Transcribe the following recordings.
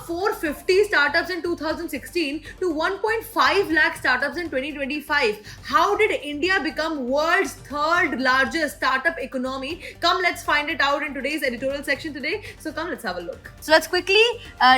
450 startups in 2016 to 1.5 lakh startups in 2025. How did India become world's third largest startup economy? Come, let's find it out in today's editorial section today. So come, let's have a look. So let's quickly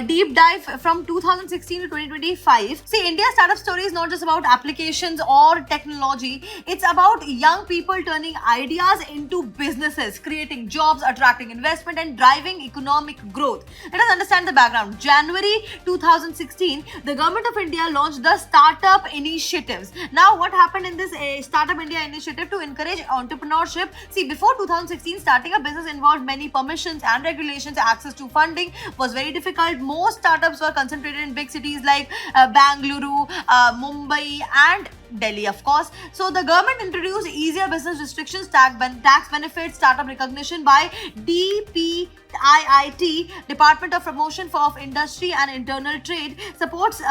deep dive from 2016 to 2025. See, India's startup story is not just about applications or technology. It's about young people turning ideas into businesses, creating jobs, attracting investment, and driving economic growth. Let us understand the background. January 2016, the government of India launched the Startup Initiatives. Now, what happened in this Startup India initiative to encourage entrepreneurship? See, before 2016, starting a business involved many permissions and regulations. Access to funding was very difficult. Most startups were concentrated in big cities like Bangalore, Mumbai, and Delhi, of course. So the government introduced easier business restrictions, tax benefits, startup recognition by DPIIT, Department of Promotion of Industry and Internal Trade, supports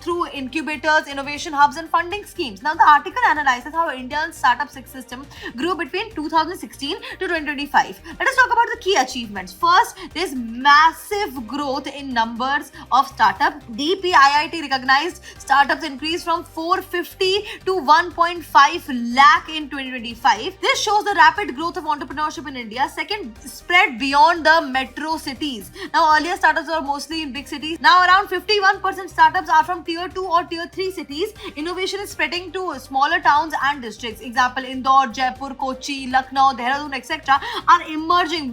through incubators, innovation hubs, and funding schemes. Now, the article analyzes how India's startup system grew between 2016 to 2025. Let us talk about the key achievements. First, there's massive growth in numbers of startups. DPIIT recognized startups increased from 450 to 1.5 lakh in 2025. This shows the rapid growth of entrepreneurship in India. Second, spread beyond the metro cities. Now, earlier startups were mostly in big cities. Now, around 51% startups are from tier 2 or tier 3 cities. Innovation is spreading to smaller towns and districts. Example, Indore, Jaipur, Kochi, Lucknow, Dehradun, etc. are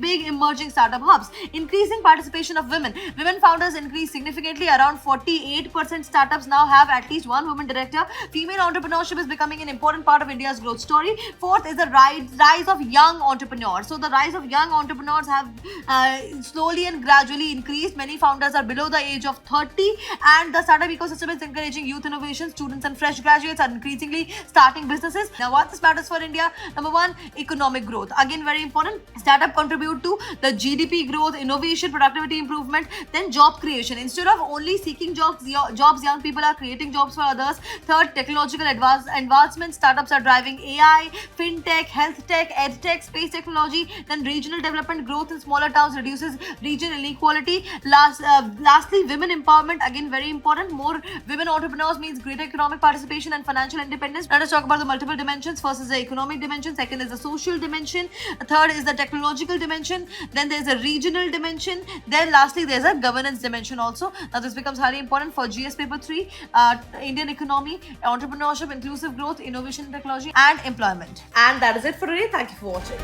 big emerging startup hubs. Increasing participation of women. Women founders increased significantly. Around 48% startups now have at least one woman director. Female entrepreneurship is becoming an important part of India's growth story. Fourth is the rise of young entrepreneurs. So the rise of young entrepreneurs have slowly and gradually increased. Many founders are below the age of 30, and the startup ecosystem is encouraging youth innovation. Students and fresh graduates are increasingly starting businesses. Now, what this matters for India? Number one, economic growth. Again, very important. Startup contribute to the GDP growth, innovation, productivity improvement, then job creation. Instead of only seeking jobs, young people are creating jobs for others. Third, technological advancements. Startups are driving AI, fintech, health tech, ed tech, space technology. Then regional development. Growth in smaller towns reduces regional inequality. Lastly, women empowerment. Again, very important. More women entrepreneurs means greater economic participation and financial independence. Let us talk about the multiple dimensions. First is the economic dimension. Second is the social dimension. Third is the technological dimension. Then there's a regional dimension. Then lastly, there's a governance dimension also. Now, this becomes highly important for GS paper 3, Indian economy, entrepreneurship, inclusive growth, innovation, technology, and employment. And that is it for today. Thank you for watching.